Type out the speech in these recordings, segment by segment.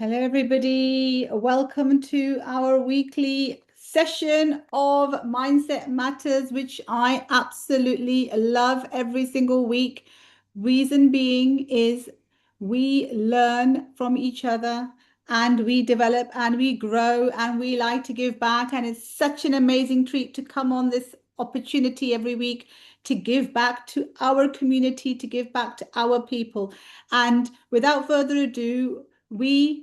Hello, everybody. Welcome to our weekly session of Mindset Matters, which I absolutely love every single week. Reason being is we learn from each other and we develop and we grow and we like to give back. And it's such an amazing treat to come on this opportunity every week to give back to our community, to give back to our people. And without further ado,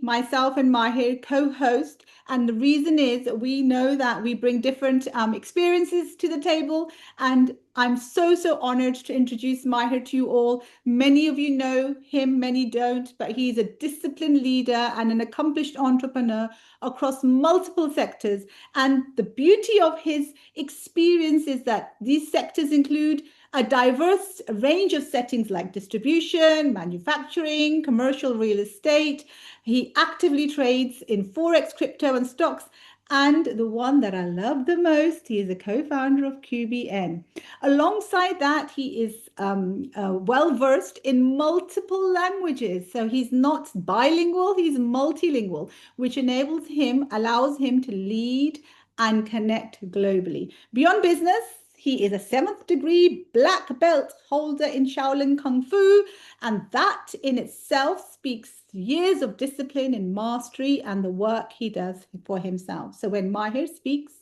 myself and Maher, co-host, and the reason is that we know that we bring different experiences to the table, and I'm so honored to introduce Maher to you all. Many of you know him, many don't, but he's a disciplined leader and an accomplished entrepreneur across multiple sectors. And the beauty of his experience is that these sectors include a diverse range of settings like distribution, manufacturing, commercial real estate. He actively trades in Forex, crypto, and stocks. And the one that I love the most, he is a co-founder of QBN. Alongside that, he is well versed in multiple languages. So he's not bilingual, he's multilingual, which allows him to lead and connect globally. Beyond business, he is a seventh degree black belt holder in Shaolin Kung Fu, and that in itself speaks years of discipline and mastery and the work he does for himself. So when Maher speaks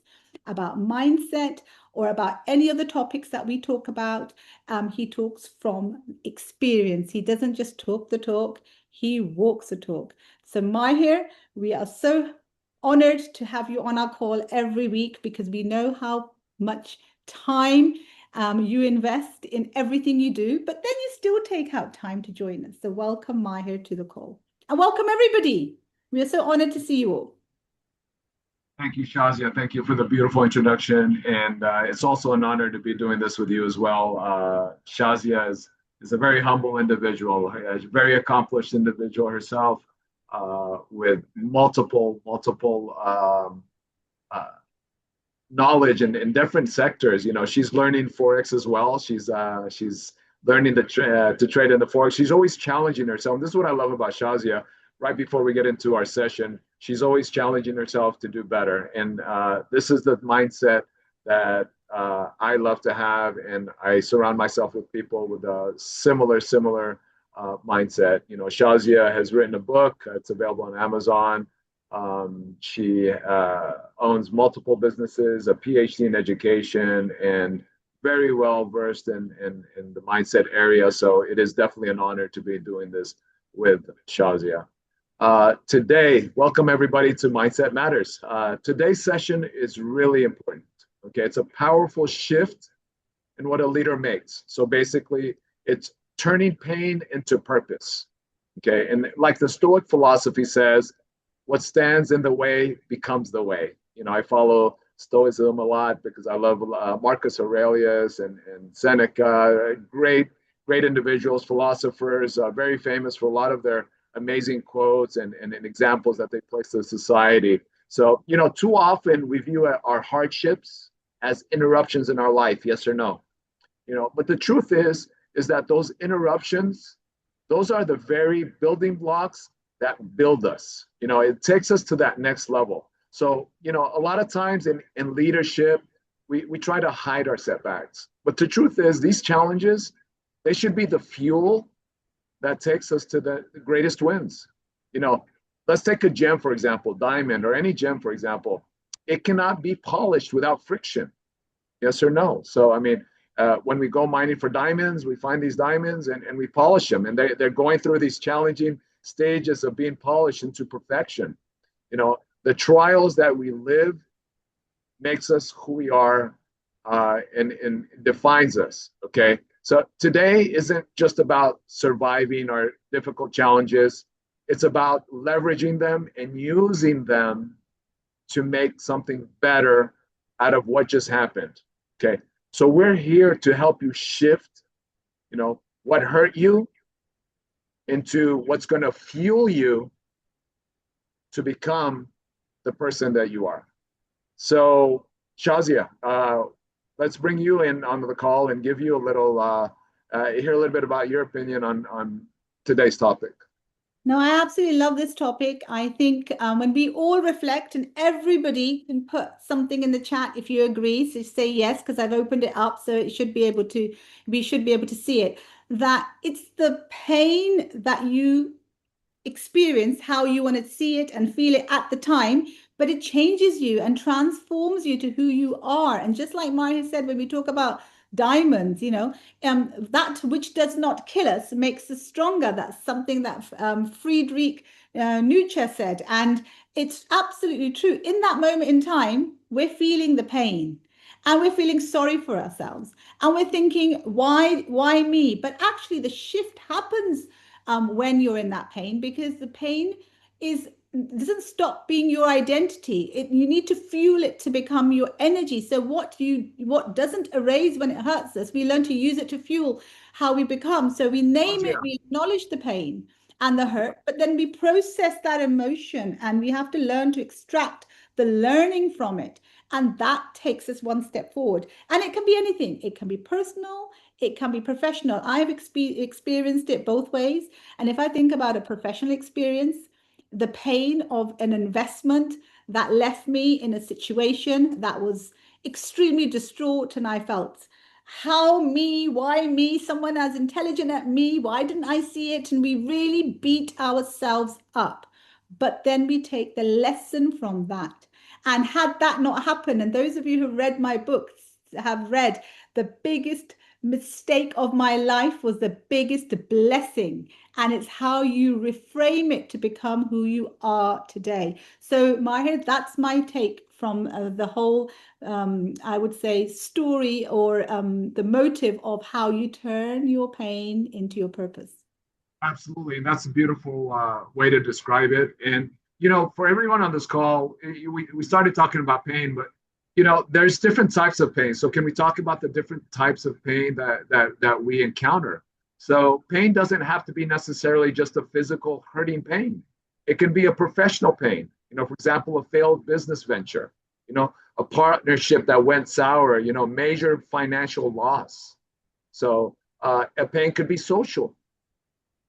about mindset or about any of the topics that we talk about, he talks from experience. He doesn't just talk the talk, he walks the talk. So Maher, we are so honored to have you on our call every week because we know how much time you invest in everything you do, but then you still take out time to join us. So welcome, Maher, to the call. And welcome, everybody. We are so honored to see you all. Thank you, Shazia. Thank you for the beautiful introduction. And it's also an honor to be doing this with you as well. Shazia is a very humble individual, a very accomplished individual herself, with multiple knowledge in different sectors. You know, she's learning Forex as well. She's learning to trade in the Forex. She's always challenging herself. And this is what I love about Shazia. Right before we get into our session, she's always challenging herself to do better. And this is the mindset that I love to have. And I surround myself with people with a similar mindset. You know, Shazia has written a book. It's available on Amazon. She owns multiple businesses, a PhD in education, and very well versed in the mindset area. So it is definitely an honor to be doing this with Shazia. Today, welcome everybody to Mindset Matters. Today's session is really important. Okay, it's a powerful shift in what a leader makes. So basically, it's turning pain into purpose. Okay, and like the Stoic philosophy says, what stands in the way becomes the way. You know, I follow Stoicism a lot because I love Marcus Aurelius and Seneca, great individuals, philosophers, very famous for a lot of their amazing quotes and examples that they place to society. So, you know, too often we view our hardships as interruptions in our life, yes or no? You know, but the truth is that those interruptions, those are the very building blocks that build us. You know, it takes us to that next level. So, you know, a lot of times in leadership, we try to hide our setbacks. But the truth is these challenges, they should be the fuel that takes us to the greatest wins. You know, let's take a gem, for example, diamond, or any gem, for example. It cannot be polished without friction. Yes or no? So, I mean, when we go mining for diamonds, we find these diamonds and we polish them. And they're going through these challenging stages of being polished into perfection. You know, the trials that we live makes us who we are and defines us, okay? So today isn't just about surviving our difficult challenges. It's about leveraging them and using them to make something better out of what just happened. Okay. So we're here to help you shift, you know, what hurt you into what's going to fuel you to become the person that you are. So Shazia, let's bring you in on the call and give you a little, hear a little bit about your opinion on today's topic. No, I absolutely love this topic. I think when we all reflect, and everybody can put something in the chat if you agree, so say yes, because I've opened it up, so it should be able to, we should be able to see it. That it's the pain that you experience how you want to see it and feel it at the time, but it changes you and transforms you to who you are. And just like Maher said, when we talk about diamonds, that which does not kill us makes us stronger. That's something that Friedrich Nietzsche said. And it's absolutely true. In that moment in time, we're feeling the pain. And we're feeling sorry for ourselves. And we're thinking, why me? But actually, the shift happens when you're in that pain, because the pain is doesn't stop being your identity. You need to fuel it to become your energy. So what doesn't erase when it hurts us, we learn to use it to fuel how we become. So we name it, Shazia, we acknowledge the pain and the hurt, but then we process that emotion and we have to learn to extract the learning from it. And that takes us one step forward. And it can be anything. It can be personal, it can be professional. I've experienced it both ways. And if I think about a professional experience, the pain of an investment that left me in a situation that was extremely distraught, and I felt, how me? Why me? Someone as intelligent as me? Why didn't I see it? And we really beat ourselves up. But then we take the lesson from that. And had that not happened, and those of you who read my books have read the biggest mistake of my life was the biggest blessing. And it's how you reframe it to become who you are today. So, Maher, that's my take from the whole, I would say, story or the motive of how you turn your pain into your purpose. absolutely, and that's a beautiful way to describe it. And you know, for everyone on this call, we started talking about pain, but you know, there's different types of pain. So can we talk about the different types of pain that we encounter? So pain doesn't have to be necessarily just a physical hurting pain. It can be a professional pain. You know, for example, a failed business venture. You know, a partnership that went sour. You know, major financial loss. So a pain could be social.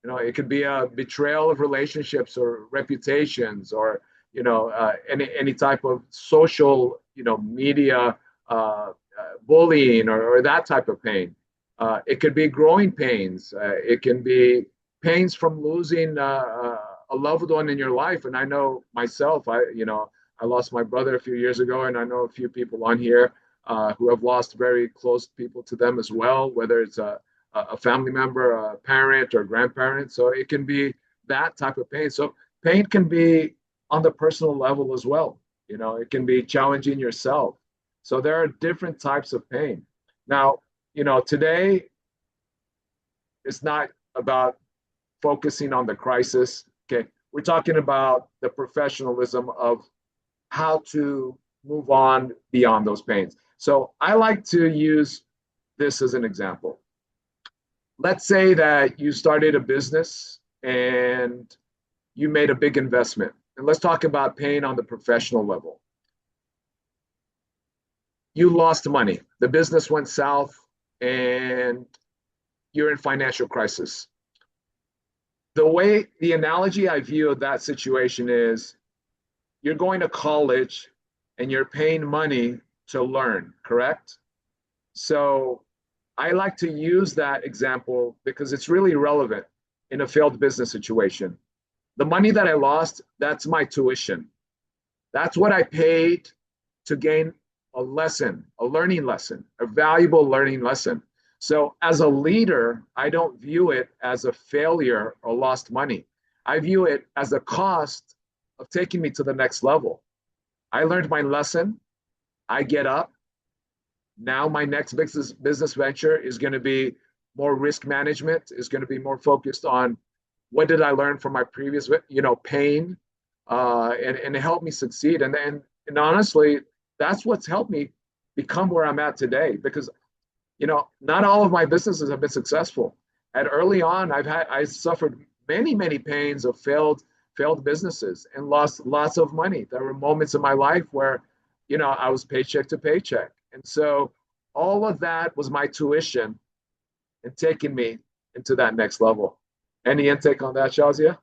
You know, it could be a betrayal of relationships or reputations, or you know, any type of social, you know, media bullying, or that type of pain. It could be growing pains. It can be pains from losing a loved one in your life. And I know myself, I lost my brother a few years ago, and I know a few people on here who have lost very close people to them as well, whether it's a family member, a parent, or grandparent. So it can be that type of pain. So pain can be on the personal level as well. You know, it can be challenging yourself. So there are different types of pain. Now, you know, today it's not about focusing on the crisis. Okay. We're talking about the professionalism of how to move on beyond those pains. So I like to use this as an example. Let's say that you started a business and you made a big investment. And let's talk about pain on the professional level. You lost money. The business went south and you're in financial crisis. The analogy I view of that situation is you're going to college and you're paying money to learn, correct? So I like to use that example because it's really relevant in a failed business situation. The money that I lost, that's my tuition. That's what I paid to gain a lesson, a learning lesson, a valuable learning lesson. So as a leader, I don't view it as a failure or lost money. I view it as a cost of taking me to the next level. I learned my lesson. I get up. Now my next business venture is going to be more risk management, is going to be more focused on what did I learn from my previous, pain, and it helped me succeed. And honestly, that's what's helped me become where I'm at today. Because not all of my businesses have been successful. At early on, I suffered many pains of failed businesses and lost lots of money. There were moments in my life where I was paycheck to paycheck, and so all of that was my tuition in taking me into that next level. Any intake on that, Shazia?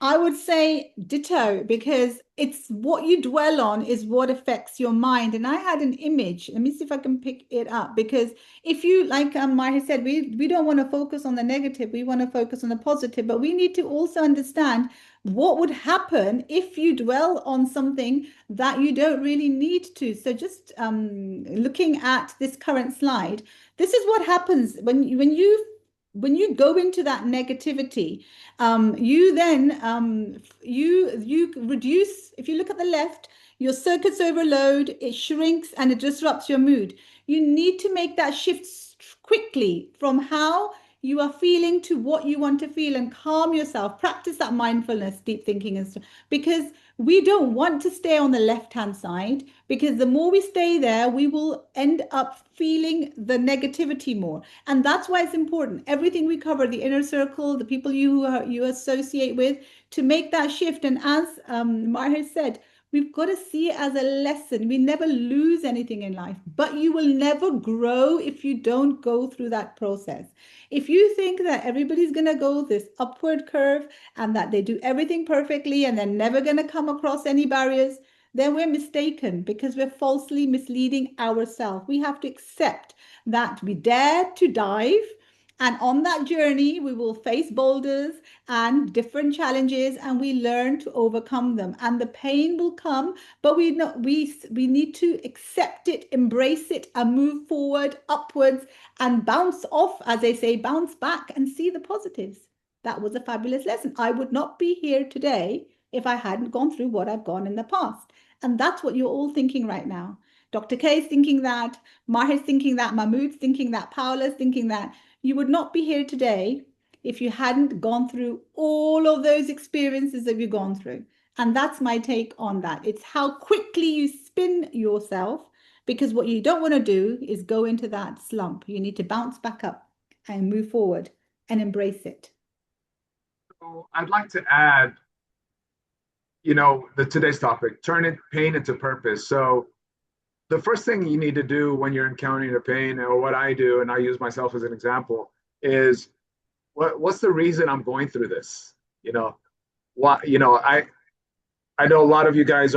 I would say ditto because it's what you dwell on is what affects your mind. And I had an image. Let me see if I can pick it up because if you, like Maher said, we don't want to focus on the negative. We want to focus on the positive, but we need to also understand what would happen if you dwell on something that you don't really need to. So just looking at this current slide, this is what happens when you go into that negativity. You then you reduce. If you look at the left, your circuits overload, it shrinks, and it disrupts your mood. You need to make that shift quickly from how you are feeling to what you want to feel and calm yourself. Practice that mindfulness, deep thinking, and stuff because we don't want to stay on the left hand side because the more we stay there, we will end up feeling the negativity more. And that's why it's important. Everything we cover, the inner circle, the people you associate with, to make that shift. And as Maher said, we've got to see it as a lesson. We never lose anything in life, but you will never grow if you don't go through that process. If you think that everybody's going to go this upward curve and that they do everything perfectly and they're never going to come across any barriers, then we're mistaken because we're falsely misleading ourselves. We have to accept that we dare to dive. And on that journey, we will face boulders and different challenges, and we learn to overcome them. And the pain will come, but we need to accept it, embrace it, and move forward, upwards, and bounce off, as they say, bounce back and see the positives. That was a fabulous lesson. I would not be here today if I hadn't gone through what I've gone in the past. And that's what you're all thinking right now. Dr. K is thinking that, Maher's thinking that, Mahmood's thinking that, Paola's thinking that. You would not be here today if you hadn't gone through all of those experiences that you've gone through. And that's my take on that. It's how quickly you spin yourself, because what you don't want to do is go into that slump. You need to bounce back up and move forward and embrace it. So I'd like to add, the today's topic, turn pain into purpose. So the first thing you need to do when you're encountering a pain, or what I do, and I use myself as an example, is what's the reason I'm going through this? What I know a lot of you guys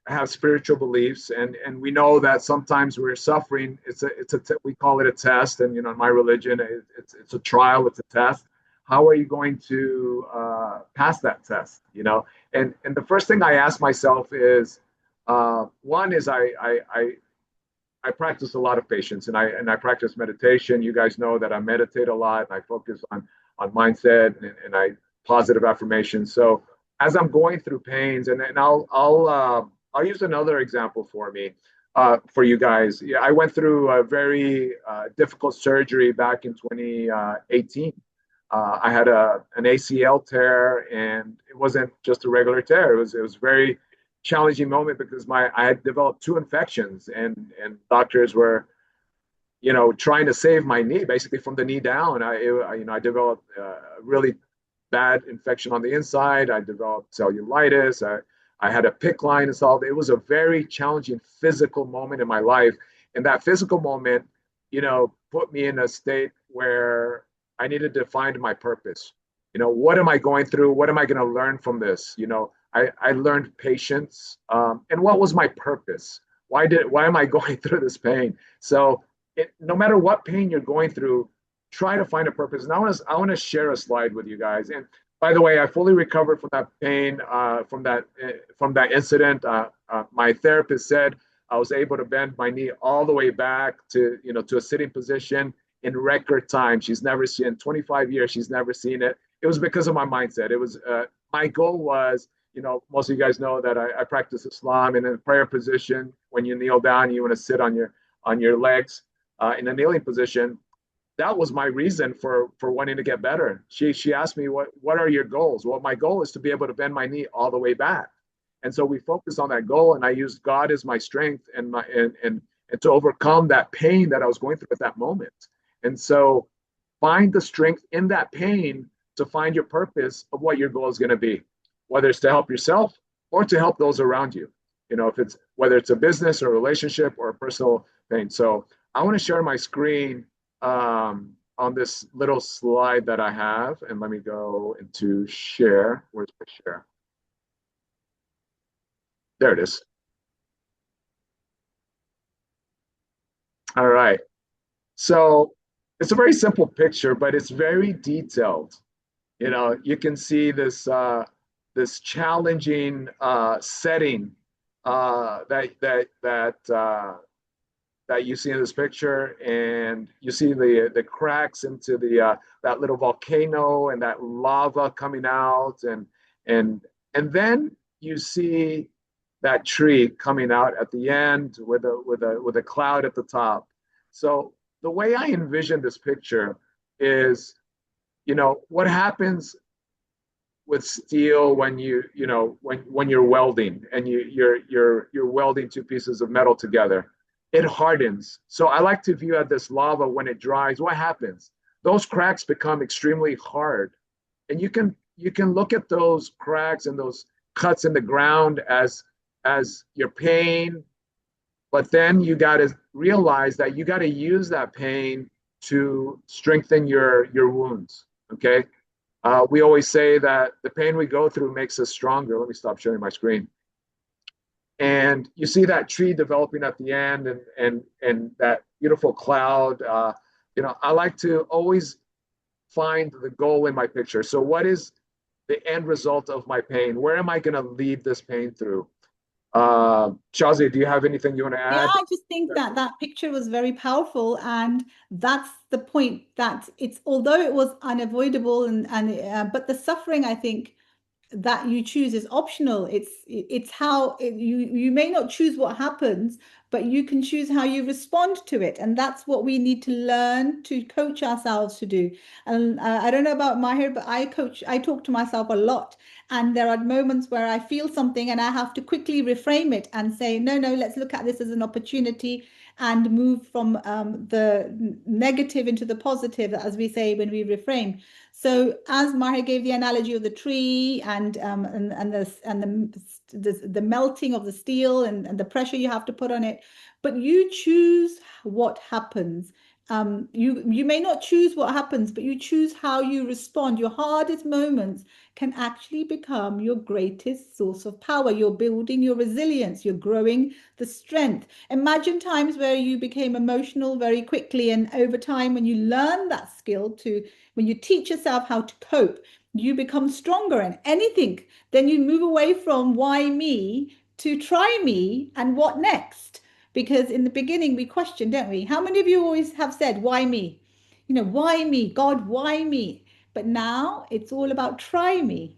have spiritual beliefs, and we know that sometimes we're suffering. We call it a test, and in my religion, it's a trial, it's a test. How are you going to pass that test? And the first thing I ask myself is, one is I practice a lot of patience, and I practice meditation. You guys know that I meditate a lot, and I focus on mindset and I positive affirmations. So as I'm going through pains, and I'll use another example for you guys. Yeah, I went through a very difficult surgery back in 2018. I had an ACL tear, and it wasn't just a regular tear. It was very challenging moment because I had developed two infections, and doctors were trying to save my knee basically from the knee down. I developed a really bad infection on the inside. I developed cellulitis. I had a PICC line installed. It was a very challenging physical moment in my life, and that physical moment put me in a state where I needed to find my purpose. What am I going through? What am I going to learn from this? I learned patience. And what was my purpose? Why am I going through this pain? So no matter what pain you're going through, try to find a purpose. And I want to share a slide with you guys. And by the way, I fully recovered from that pain, from that incident. My therapist said I was able to bend my knee all the way back to a sitting position in record time. She's never seen, in 25 years, she's never seen it. It was because of my mindset. It was my goal was, most of you guys know that I practice Islam, and in a prayer position, when you kneel down, you want to sit on your legs in a kneeling position. That was my reason for wanting to get better. She asked me, what are your goals? Well, my goal is to be able to bend my knee all the way back. And so we focused on that goal, and I used God as my strength and to overcome that pain that I was going through at that moment. And so find the strength in that pain to find your purpose of what your goal is going to be, whether it's to help yourself or to help those around you. Whether it's a business or a relationship or a personal thing. So I want to share my screen. on this little slide that I have, and let me go into share. Where's my share? There it is. All right. So it's a very simple picture, but it's very detailed. You can see this challenging setting that you see in this picture, and you see the cracks into the that little volcano and that lava coming out, and then you see that tree coming out at the end with a cloud at the top. So the way I envision this picture is, what happens with steel when when you're welding and you're welding two pieces of metal together, it hardens. So I like to view at this lava, when it dries, what happens? Those cracks become extremely hard, and you can look at those cracks and those cuts in the ground as your pain, but then you got to realize that you got to use that pain to strengthen your wounds. Okay. We always say that the pain we go through makes us stronger. Let me stop sharing my screen. And you see that tree developing at the end, and that beautiful cloud. I like to always find the goal in my picture. So what is the end result of my pain? Where am I going to lead this pain through? Shazia, do you have anything you want to Yeah, add? I just think that that picture was very powerful, and that's the point, that it's, although it was unavoidable, and but the suffering, I think, that you choose is optional. It's how you may not choose what happens, but you can choose how you respond to it, and that's what we need to learn to coach ourselves to do. And I don't know about Maher, but I talk to myself a lot, and there are moments where I feel something and I have to quickly reframe it and say, no, no, let's look at this as an opportunity and move from the negative into the positive, as we say when we reframe. So as Maher gave the analogy of the tree, and the melting of the steel, and the pressure you have to put on it, but you choose what happens. You may not choose what happens, but you choose how you respond. Your hardest moments can actually become your greatest source of power. You're building your resilience. You're growing the strength. Imagine times where you became emotional very quickly, and over time, when you learn that skill to, when you teach yourself how to cope, you become stronger in anything. Then you move away from why me to try me and what next. Because in the beginning we question, don't we? How many of you always have said, why me? Why me? God, why me? But now it's all about try me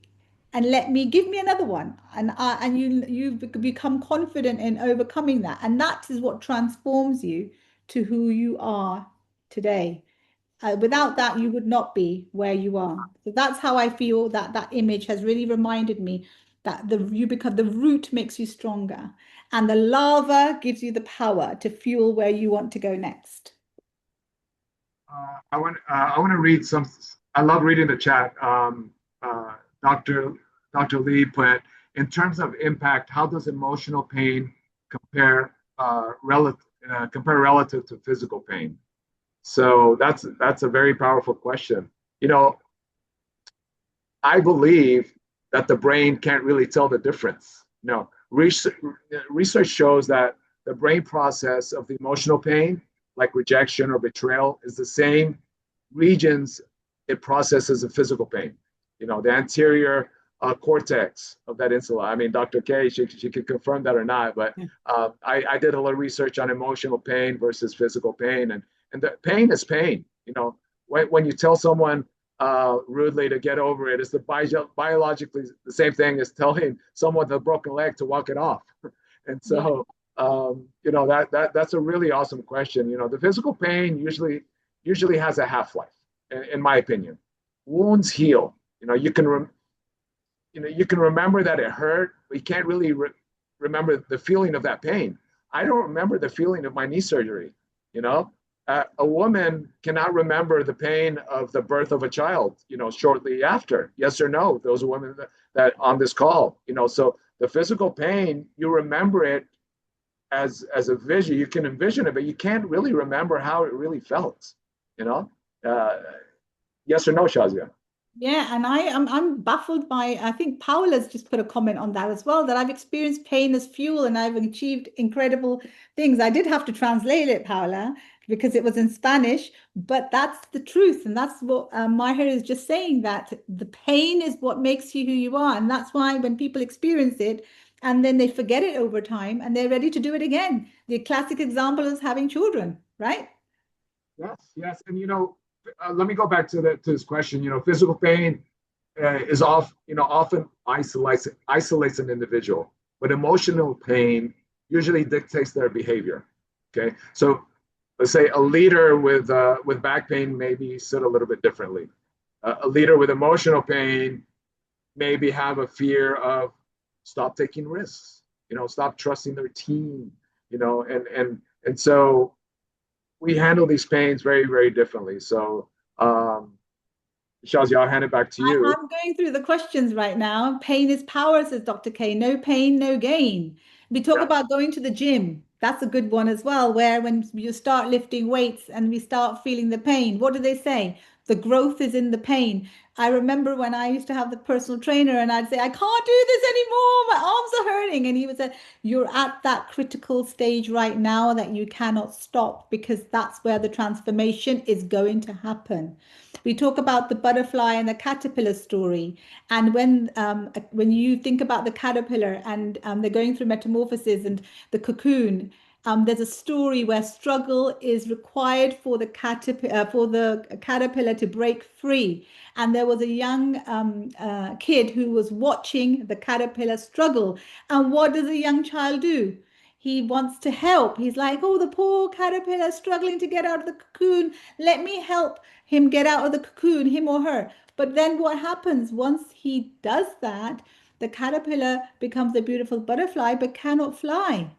and let me, give me another one. And you become confident in overcoming that. And that is what transforms you to who you are today. Without that, you would not be where you are. So that's how I feel that that image has really reminded me that the root makes you stronger, and the lava gives you the power to fuel where you want to go next. I want to read some. I love reading the chat. Uh, Dr. Dr. Lee put, in terms of impact, how does emotional pain compare relative to physical pain? So that's a very powerful question. You know, I believe that the brain can't really tell the difference. Research shows that the brain process of the emotional pain, like rejection or betrayal, is the same regions it processes the physical pain. The anterior cortex of that insula. I mean, Dr. K, she could confirm that or not, but I did a little research on emotional pain versus physical pain, and the pain is pain. When you tell someone rudely to get over it, it's biologically the same thing as telling someone with a broken leg to walk it off. And Yeah. so, that's a really awesome question. The physical pain usually has a half-life, in my opinion. Wounds heal. You can remember that it hurt, but you can't really remember the feeling of that pain. I don't remember the feeling of my knee surgery. You know, a woman cannot remember the pain of the birth of a child. Shortly after. Yes or no? Those are women that on this call. So the physical pain, you remember it as a vision. You can envision it, but you can't really remember how it really felt. You know. Uh, yes or no, Shazia? Yeah, and I'm baffled by I think Paula's just put a comment on that as well, that I've experienced pain as fuel and I've achieved incredible things. I did have to translate it, Paula, because it was in Spanish, but that's the truth. And that's what Maher is just saying, that the pain is what makes you who you are. And that's why when people experience it and then they forget it over time and they're ready to do it again. The classic example is having children, right? Yes, yes. And let me go back to this question. Physical pain is often isolates an individual, but emotional pain usually dictates their behavior. Okay, so let's say a leader with back pain maybe sit a little bit differently. A leader with emotional pain maybe have a fear of stop taking risks, stop trusting their team, and so we handle these pains very, very differently. So, Shazia, I'll hand it back to you. I'm going through the questions right now. Pain is power, says Dr. K. No pain, no gain. We talk Yes. about going to the gym. That's a good one as well, where when you start lifting weights and we start feeling the pain, what do they say? The growth is in the pain. I remember when I used to have the personal trainer and I'd say, I can't do this anymore. My arms are hurting. And he would say, you're at that critical stage right now that you cannot stop, because that's where the transformation is going to happen. We talk about the butterfly and the caterpillar story, and when you think about the caterpillar and they're going through metamorphosis and the cocoon, there's a story where struggle is required for the caterpillar to break free. And there was a young kid who was watching the caterpillar struggle. And what does a young child do? He wants to help. He's like, oh, the poor caterpillar struggling to get out of the cocoon. Let me help him get out of the cocoon, him or her. But then what happens once he does that? The caterpillar becomes a beautiful butterfly but cannot fly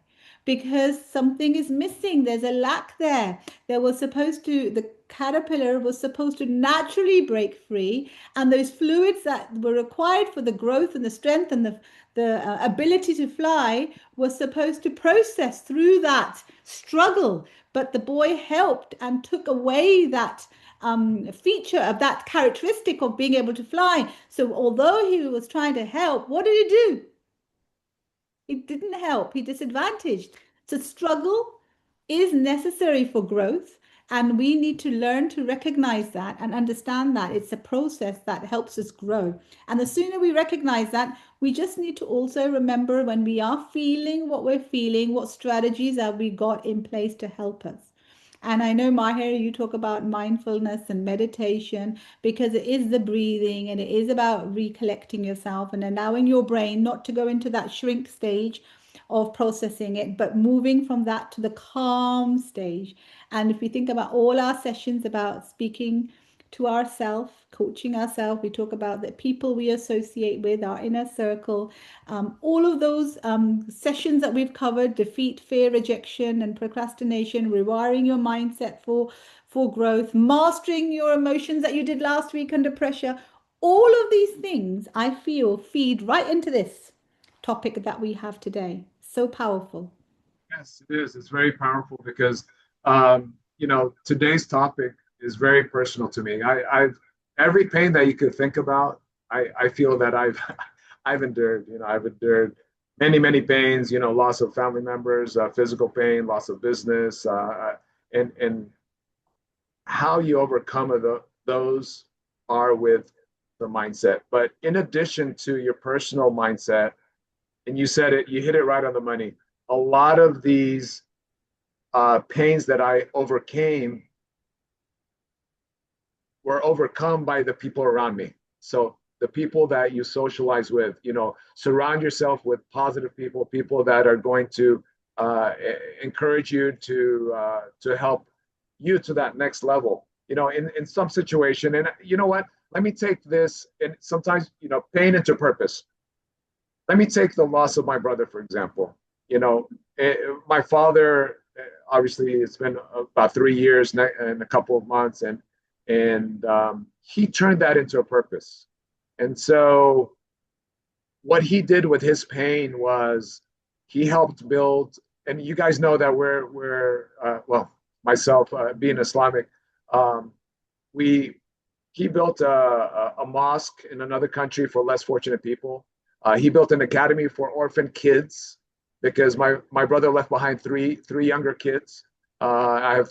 because something is missing. There's a lack there. The caterpillar was supposed to naturally break free, and those fluids that were required for the growth and the strength and the ability to fly was supposed to process through that struggle. But the boy helped and took away that feature of that characteristic of being able to fly. So although he was trying to help, what did he do? It didn't help. He disadvantaged. So struggle is necessary for growth, and we need to learn to recognize that and understand that it's a process that helps us grow. And the sooner we recognize that, we just need to also remember when we are feeling what we're feeling, what strategies have we got in place to help us. And I know, Maher, you talk about mindfulness and meditation because it is the breathing and it is about recollecting yourself and allowing your brain not to go into that shrink stage of processing it, but moving from that to the calm stage. And if we think about all our sessions about speaking to ourselves, coaching ourselves, we talk about the people we associate with, our inner circle, all of those sessions that we've covered: defeat, fear, rejection, and procrastination, rewiring your mindset for growth, mastering your emotions that you did last week under pressure. All of these things I feel feed right into this topic that we have today. So powerful. Yes, it is. It's very powerful because, today's topic is very personal to me. I've every pain that you could think about, I feel that I've endured. I've endured many, many pains. Loss of family members, physical pain, loss of business, and how you overcome those are with the mindset. But in addition to your personal mindset, and you said it, you hit it right on the money. A lot of these pains that I overcame were overcome by the people around me. So the people that you socialize with, surround yourself with positive people, people that are going to encourage you to help you to that next level. In some situation, and you know what? Let me take this, and sometimes pain into purpose. Let me take the loss of my brother, for example. My father, obviously, it's been about 3 years and a couple of months, and he turned that into a purpose. And so, what he did with his pain was he helped build. And you guys know that we're well, myself being Islamic, um, we he built a mosque in another country for less fortunate people. He built an academy for orphan kids because my brother left behind three younger kids. I have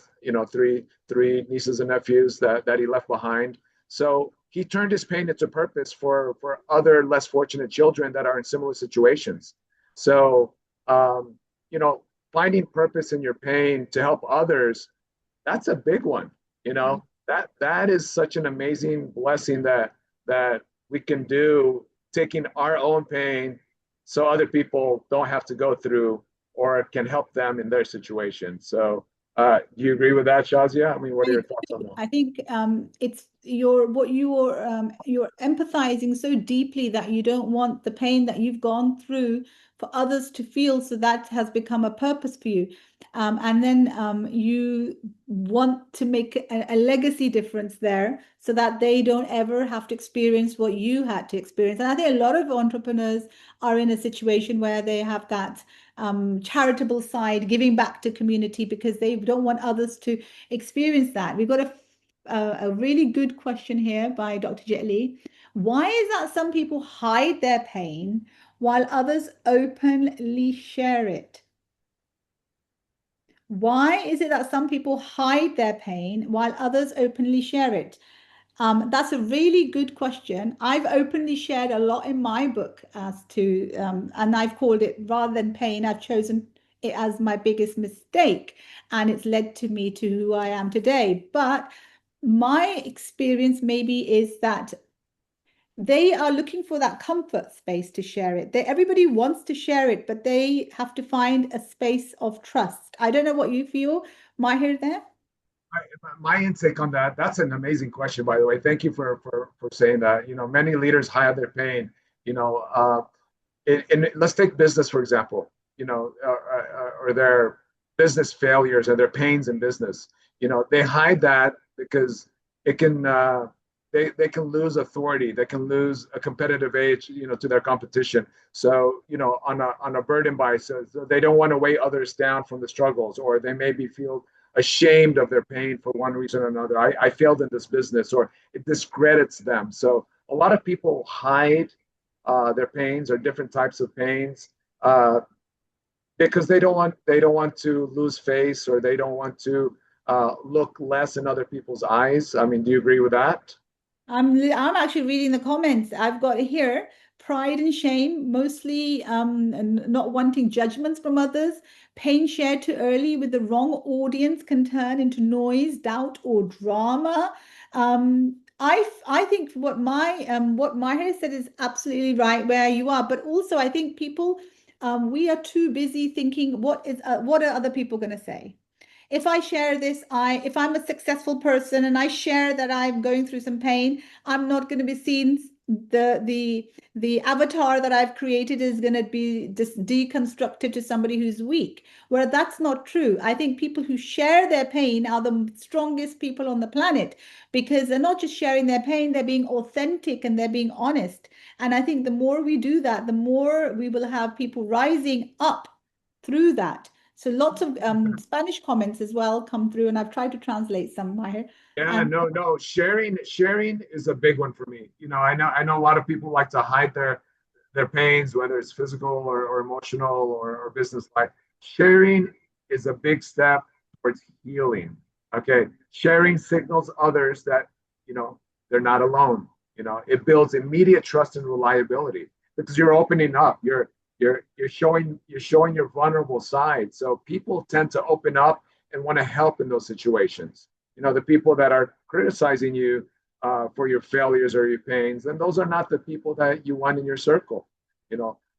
three nieces and nephews that he left behind. So he turned his pain into purpose for other less fortunate children that are in similar situations. So um, you know, finding purpose in your pain to help others, that's a big one. That is such an amazing blessing that we can do, taking our own pain so other people don't have to go through or can help them in their situation. So do you agree with that, Shazia? I mean, what are I your thoughts on that? I think it's you're empathizing so deeply that you don't want the pain that you've gone through for others to feel. So that has become a purpose for you, and then you want to make a legacy difference there, so that they don't ever have to experience what you had to experience. And I think a lot of entrepreneurs are in a situation where they have that charitable side, giving back to community because they don't want others to experience that. We've got a really good question here by Dr. Jet Li. Why is that some people hide their pain while others openly share it? Why is it that some people hide their pain while others openly share it? That's a really good question. I've openly shared a lot in my book as to, and I've called it, rather than pain, I've chosen it as my biggest mistake, and it's led to me to who I am today. But my experience maybe is that they are looking for that comfort space to share it. Everybody wants to share it, but they have to find a space of trust. I don't know what you feel, Maher, there. My intake on that, that's an amazing question, by the way. Thank you for saying that. Many leaders hide their pain. You know, and let's take business for example. Or their business failures and their pains in business. They hide that because it can they can lose authority. They can lose a competitive edge, to their competition. So on a burden by, so they don't want to weigh others down from the struggles, or they maybe feel ashamed of their pain for one reason or another. I failed in this business, or it discredits them. So a lot of people hide their pains or different types of pains because they don't want to lose face, or they don't want to look less in other people's eyes. I mean, do you agree with that? I'm actually reading the comments. I've got here pride and shame, mostly and not wanting judgments from others. Pain shared too early with the wrong audience can turn into noise, doubt, or drama. I think what Maher said is absolutely right where you are, but also I think people we are too busy thinking what are other people going to say? If I share this, if I'm a successful person and I share that I'm going through some pain, I'm not going to be seen. The avatar that I've created is going to be just deconstructed to somebody who's weak. Where that's not true. I think people who share their pain are the strongest people on the planet because they're not just sharing their pain, they're being authentic and they're being honest. And I think the more we do that, the more we will have people rising up through that. So lots of Spanish comments as well come through, and I've tried to translate some, Maher. Yeah, And no. Sharing is a big one for me. I know a lot of people like to hide their pains, whether it's physical or emotional or business life. Sharing is a big step towards healing. Okay. Sharing signals others that, they're not alone. It builds immediate trust and reliability because you're opening up. You're showing your vulnerable side. So people tend to open up and want to help in those situations. The people that are criticizing you for your failures or your pains, and those are not the people that you want in your circle.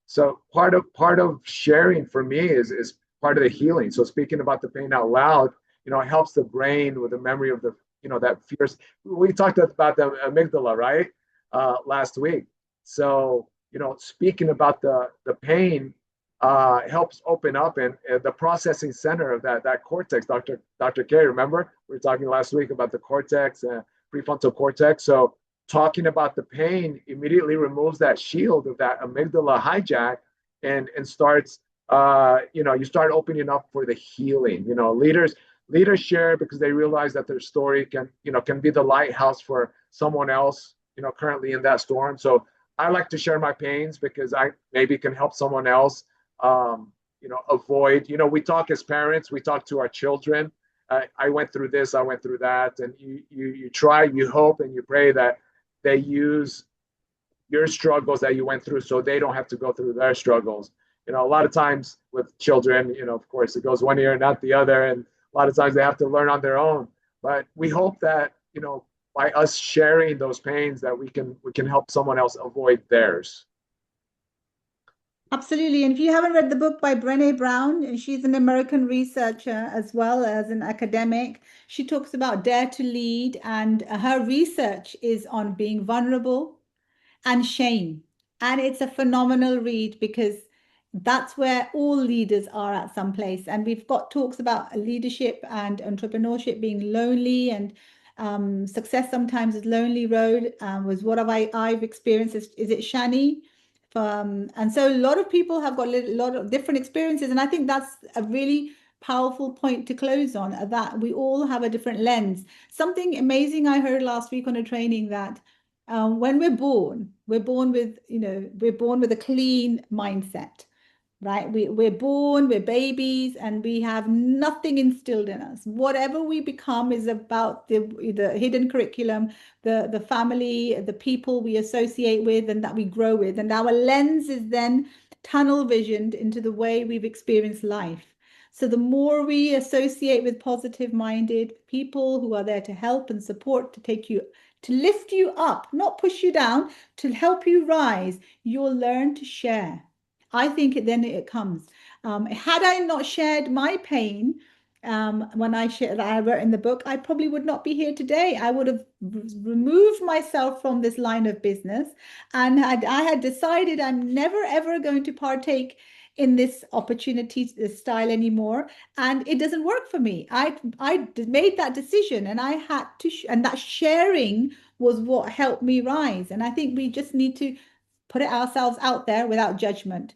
So part of sharing for me is part of the healing. So speaking about the pain out loud, it helps the brain with the memory of the that fears. We talked about the amygdala, right, last week. So speaking about the pain helps open up, and the processing center of that cortex. Dr. K, remember we were talking last week about the cortex and prefrontal cortex. So talking about the pain immediately removes that shield of that amygdala hijack, and starts you start opening up for the healing. Leaders share because they realize that their story can be the lighthouse for someone else, currently in that storm. So I like to share my pains because I maybe can help someone else, avoid. We talk as parents, we talk to our children. I went through this, I went through that, and you try, you hope, and you pray that they use your struggles that you went through so they don't have to go through their struggles. A lot of times with children, of course, it goes one ear and not the other, and a lot of times they have to learn on their own. But we hope that by us sharing those pains, that we can help someone else avoid theirs. Absolutely. And if you haven't read the book by Brené Brown, and she's an American researcher as well as an academic, she talks about dare to lead, and her research is on being vulnerable and shame. And it's a phenomenal read because that's where all leaders are at some place. And we've got talks about leadership and entrepreneurship being lonely, and success sometimes is lonely road, was what I've experienced. Is it Shani? And so a lot of people have got a lot of different experiences. And I think that's a really powerful point to close on, that we all have a different lens. Something amazing I heard last week on a training, that when we're born with, we're born with a clean mindset, right? We're born, we're babies, and we have nothing instilled in us. Whatever we become is about the hidden curriculum, the family, the people we associate with and that we grow with. And our lens is then tunnel visioned into the way we've experienced life. So the more we associate with positive minded people who are there to help and support, to lift you up, not push you down, to help you rise, you'll learn to share. I think then it comes. Had I not shared my pain, when I wrote in the book, I probably would not be here today. I would have removed myself from this line of business, and I had decided I'm never ever going to partake in this opportunity style anymore, and it doesn't work for me. I made that decision, and I had to, and that sharing was what helped me rise. And I think we just need to put it ourselves out there without judgment.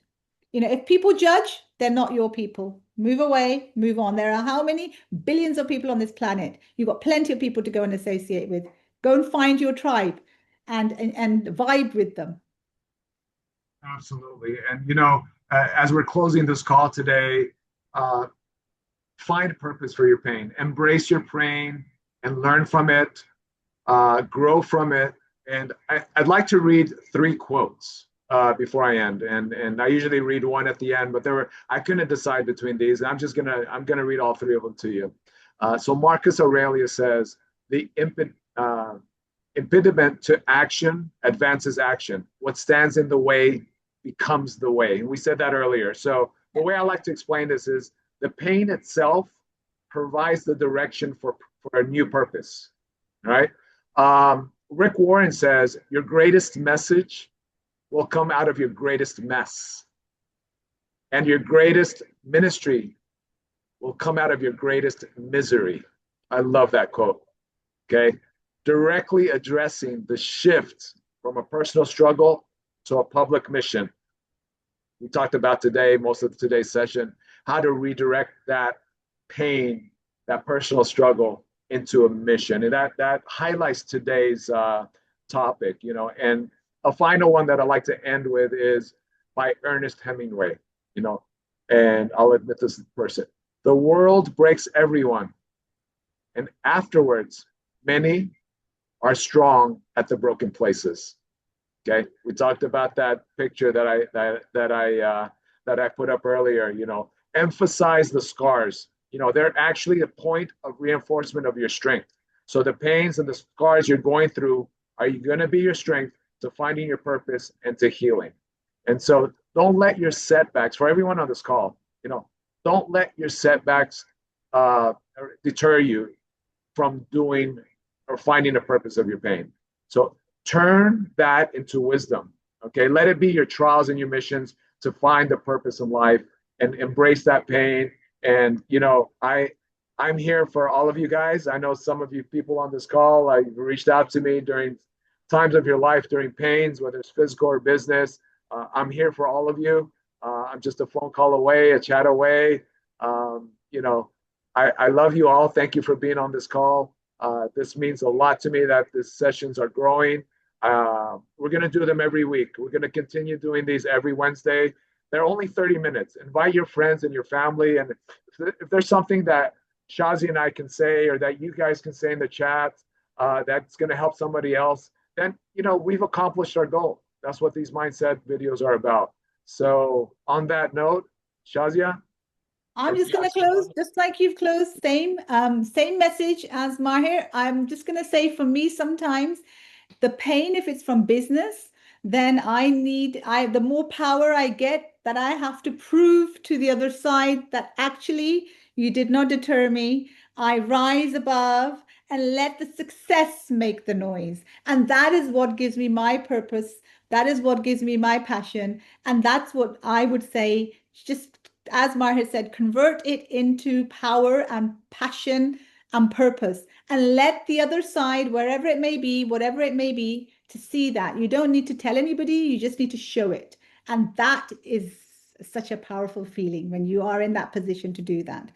If people judge, they're not your people. Move away, move on. There are how many billions of people on this planet? You've got plenty of people to go and associate with. Go and find your tribe and vibe with them. Absolutely. And as we're closing this call today, uh, find a purpose for your pain. Embrace your pain and learn from it. Grow from it. And I'd like to read 3 quotes before I end. And I usually read one at the end, but I couldn't decide between these. And I'm gonna read all 3 of them to you. So Marcus Aurelius says, the impediment to action advances action. What stands in the way becomes the way. And we said that earlier. So the way I like to explain this is, the pain itself provides the direction for a new purpose. All right. Rick Warren says, your greatest message will come out of your greatest mess. And your greatest ministry will come out of your greatest misery. I love that quote. Okay. Directly addressing the shift from a personal struggle to a public mission. We talked about today, most of today's session, how to redirect that pain, that personal struggle into a mission. And that highlights today's topic, And a final one that I like to end with is by Ernest Hemingway, and I'll admit this person. The world breaks everyone, and afterwards, many are strong at the broken places. Okay, we talked about that picture that I put up earlier. Emphasize the scars. They're actually a point of reinforcement of your strength. So the pains and the scars you're going through are going to be your strength to finding your purpose and to healing. And so don't let your setbacks, for everyone on this call, don't let your setbacks deter you from doing or finding the purpose of your pain. So turn that into wisdom. Okay, let it be your trials and your missions to find the purpose in life and embrace that pain. And I'm here for all of you guys. I know some of you people on this call, you've reached out to me during times of your life, during pains, whether it's physical or business. I'm here for all of you. I'm just a phone call away, a chat away. I love you all. Thank you for being on this call. This means a lot to me that these sessions are growing. We're going to do them every week. We're going to continue doing these every Wednesday. They're only 30 minutes. Invite your friends and your family. And if there's something that Shazi and I can say, or that you guys can say in the chat, that's going to help somebody else, then, we've accomplished our goal. That's what these mindset videos are about. So on that note, Shazia, I'm any just going to last close remarks? just like you've closed. Same message as Maher. I'm just going to say for me sometimes the pain, if it's from business, then the more power I get, that I have to prove to the other side that actually you did not deter me. I rise above and let the success make the noise. And that is what gives me my purpose. That is what gives me my passion. And that's what I would say, just as Maher said, convert it into power and passion and purpose, and let the other side, wherever it may be, whatever it may be, to see that. You don't need to tell anybody, you just need to show it. And that is such a powerful feeling when you are in that position to do that,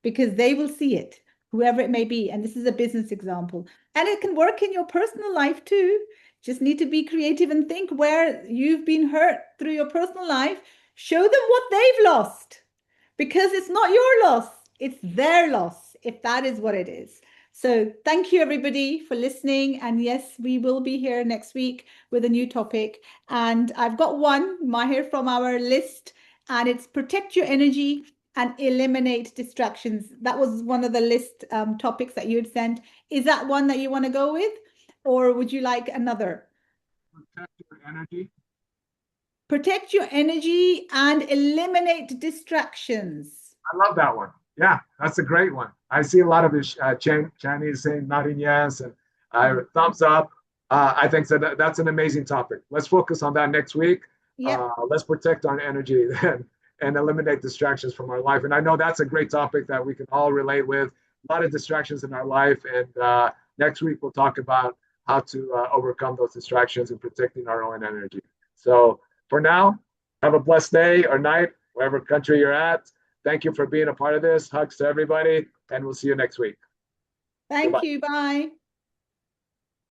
because they will see it, whoever it may be. And this is a business example. And it can work in your personal life too. Just need to be creative and think where you've been hurt through your personal life. Show them what they've lost, because it's not your loss, it's their loss, if that is what it is. So, thank you everybody for listening. And yes, we will be here next week with a new topic. And I've got one, Maher, from our list, and it's protect your energy and eliminate distractions. That was one of the list topics that you had sent. Is that one that you want to go with, or would you like another? Protect your energy. Protect your energy and eliminate distractions. I love that one. Yeah, that's a great one. I see a lot of Chinese saying nodding yes and thumbs up. I think that's an amazing topic. Let's focus on that next week. Yep. Let's protect our energy and eliminate distractions from our life. And I know that's a great topic that we can all relate with. A lot of distractions in our life. And next week, we'll talk about how to overcome those distractions and protecting our own energy. So for now, have a blessed day or night, wherever country you're at. Thank you for being a part of this. Hugs to everybody, and we'll see you next week. Thank Goodbye. you. Bye.